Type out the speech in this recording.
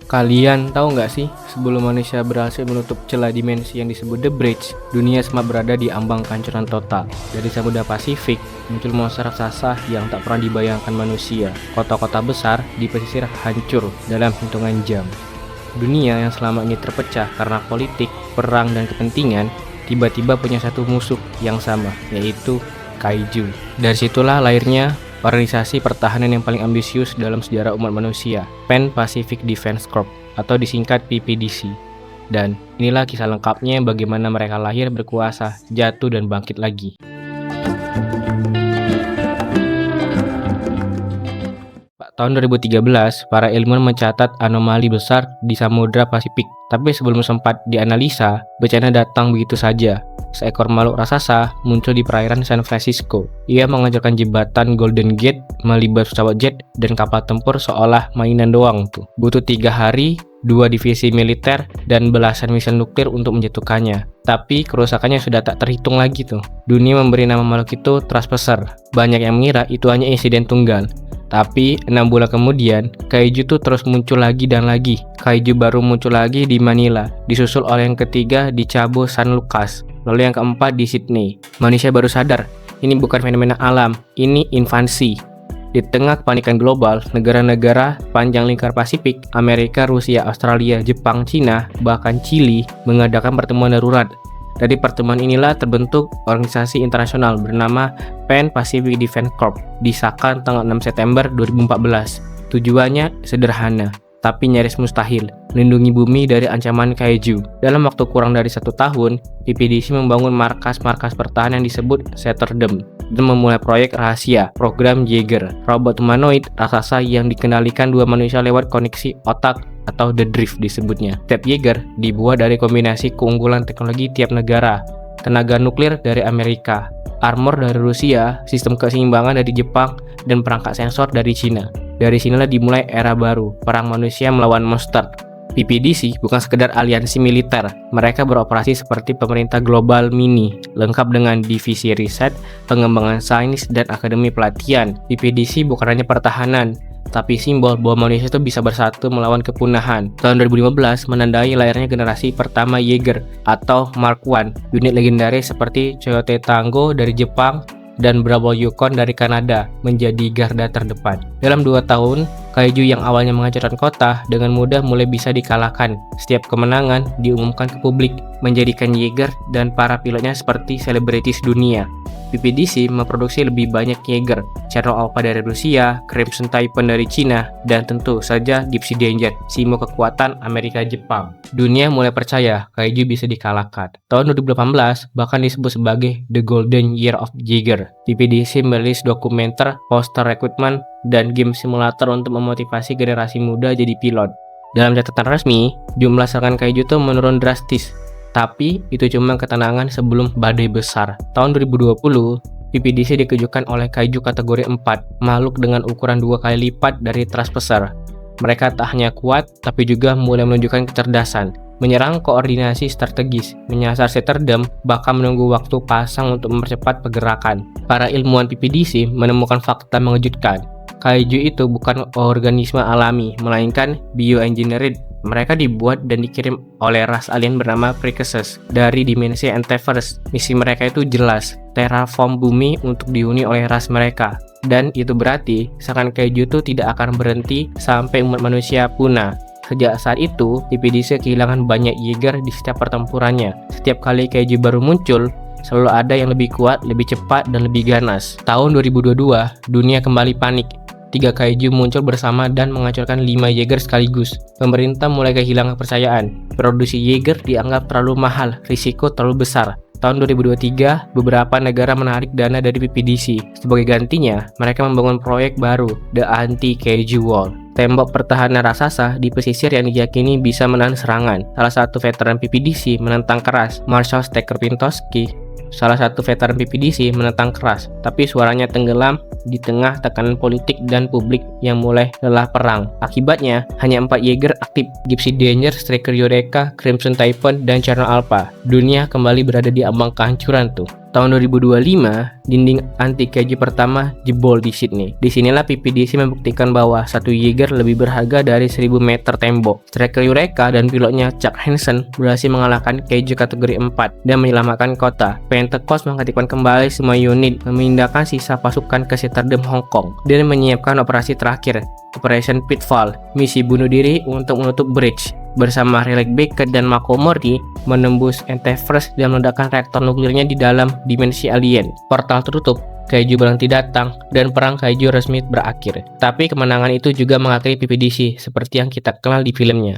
Kalian tahu nggak sih, sebelum manusia berhasil menutup celah dimensi yang disebut The Bridge, dunia sempat berada di ambang kehancuran total. Dari Samudra Pasifik, muncul monster raksasa yang tak pernah dibayangkan manusia. Kota-kota besar di pesisir hancur dalam hitungan jam. Dunia yang selama ini terpecah karena politik, perang, dan kepentingan, tiba-tiba punya satu musuh yang sama, yaitu Kaiju. Dari situlah lahirnya organisasi pertahanan yang paling ambisius dalam sejarah umat manusia, Pan Pacific Defense Corps atau disingkat PPDC. Dan inilah kisah lengkapnya bagaimana mereka lahir, berkuasa, jatuh, dan bangkit lagi. Tahun 2013, para ilmuwan mencatat anomali besar di Samudra Pasifik. Tapi sebelum sempat dianalisa, bencana datang begitu saja. Seekor makhluk raksasa muncul di perairan San Francisco. Ia menghancurkan jembatan Golden Gate, melibas pesawat jet dan kapal tempur seolah mainan doang tuh. Butuh 3 hari, 2 divisi militer, dan belasan misil nuklir untuk menjatuhkannya. Tapi kerusakannya sudah tak terhitung lagi tuh. Dunia memberi nama makhluk itu Trespasser. Banyak yang mengira itu hanya insiden tunggal. Tapi 6 bulan kemudian, Kaiju tuh terus muncul lagi dan lagi. Kaiju baru muncul lagi di Manila, disusul oleh yang ketiga di Cabo San Lucas, lalu yang keempat di Sydney. Manusia baru sadar, ini bukan fenomena alam, ini invasi. Di tengah kepanikan global, negara-negara panjang lingkar Pasifik, Amerika, Rusia, Australia, Jepang, Cina, bahkan Chili mengadakan pertemuan darurat. Dari pertemuan inilah terbentuk organisasi internasional bernama Pan Pacific Defense Corps, disahkan tanggal 6 September 2014. Tujuannya sederhana, tapi nyaris mustahil, melindungi bumi dari ancaman Kaiju. Dalam waktu kurang dari 1 tahun, PPDC membangun markas-markas pertahanan yang disebut Satterdam dan memulai proyek rahasia, program Jaeger, robot humanoid raksasa yang dikendalikan 2 manusia lewat koneksi otak atau The Drift disebutnya. Setiap Jaeger dibuat dari kombinasi keunggulan teknologi tiap negara, tenaga nuklir dari Amerika, armor dari Rusia, sistem keseimbangan dari Jepang, dan perangkat sensor dari Cina. Dari sinilah dimulai era baru, perang manusia melawan monster. PPDC bukan sekedar aliansi militer, mereka beroperasi seperti pemerintah global mini, lengkap dengan divisi riset, pengembangan sains, dan akademi pelatihan. PPDC bukan hanya pertahanan, tapi simbol bahwa manusia itu bisa bersatu melawan kepunahan. Tahun 2015 menandai lahirnya generasi pertama Jaeger atau Mark I, unit legendaris seperti Coyote Tango dari Jepang dan Bravo Yukon dari Kanada menjadi garda terdepan. Dalam 2 tahun, Kaiju yang awalnya menghancurkan kota dengan mudah mulai bisa dikalahkan. Setiap kemenangan diumumkan ke publik, menjadikan Jaeger dan para pilotnya seperti selebritis dunia. PPDC memproduksi lebih banyak Jaeger, Channel Alpha dari Rusia, Crimson Typhoon dari Cina, dan tentu saja Gypsy Danger, simbol kekuatan Amerika-Jepang. Dunia mulai percaya Kaiju bisa dikalahkan. Tahun 2018 bahkan disebut sebagai The Golden Year of Jaeger. PPDC merilis dokumenter, poster rekrutmen, dan game simulator untuk memotivasi generasi muda jadi pilot. Dalam catatan resmi, jumlah serangan Kaiju itu menurun drastis. Tapi itu cuma ketenangan sebelum badai besar. Tahun 2020, PPDC dikejutkan oleh Kaiju kategori 4, makhluk dengan ukuran 2 kali lipat dari Trespasser. Mereka tak hanya kuat, tapi juga mulai menunjukkan kecerdasan, menyerang koordinasi strategis, menyasar Satterdam, bahkan menunggu waktu pasang untuk mempercepat pergerakan. Para ilmuwan PPDC menemukan fakta mengejutkan. Kaiju itu bukan organisme alami, melainkan bioengineered. Mereka dibuat dan dikirim oleh ras alien bernama Precursors dari dimensi Antiverse. Misi mereka itu jelas, terraform bumi untuk dihuni oleh ras mereka. Dan itu berarti serangan Kaiju itu tidak akan berhenti sampai umat manusia punah. Sejak saat itu, PPDC kehilangan banyak Jaeger di setiap pertempurannya. Setiap kali Kaiju baru muncul, selalu ada yang lebih kuat, lebih cepat, dan lebih ganas. Tahun 2022, dunia kembali panik. 3 Kaiju muncul bersama dan menghancurkan 5 Jaeger sekaligus. Pemerintah mulai kehilangan kepercayaan. Produksi Jaeger dianggap terlalu mahal, risiko terlalu besar. Tahun 2023, beberapa negara menarik dana dari PPDC. Sebagai gantinya, mereka membangun proyek baru, The Anti-Kaiju Wall. Tembok pertahanan raksasa di pesisir yang diyakini bisa menahan serangan. Salah satu veteran PPDC menentang keras, Marshal Staker Pintosky. Salah satu veteran PPDC menentang keras, tapi suaranya tenggelam di tengah tekanan politik dan publik yang mulai lelah perang. Akibatnya, hanya 4 Jaeger aktif, Gypsy Danger, Striker Eureka, Crimson Typhoon, dan Channel Alpha. Dunia kembali berada di ambang kehancuran tuh. Tahun 2025, dinding anti kaiju pertama jebol di Sydney. Disinilah PPDC membuktikan bahwa satu Jaeger lebih berharga dari 1000 meter tembok. Striker Eureka dan pilotnya Chuck Hansen berhasil mengalahkan kaiju kategori 4 dan menyelamatkan kota. Pentecost mengaktifkan kembali semua unit, memindahkan sisa pasukan ke Citadel Hong Kong, dan menyiapkan operasi terakhir, Operation Pitfall, misi bunuh diri untuk menutup bridge. Bersama Relic Beckett dan Mako Mori menembus Enterprise dan meledakkan reaktor nuklirnya di dalam dimensi alien. Portal tertutup, kaiju berhenti datang, dan perang kaiju resmi berakhir. Tapi kemenangan itu juga mengakhiri PPDC seperti yang kita kenal di filmnya.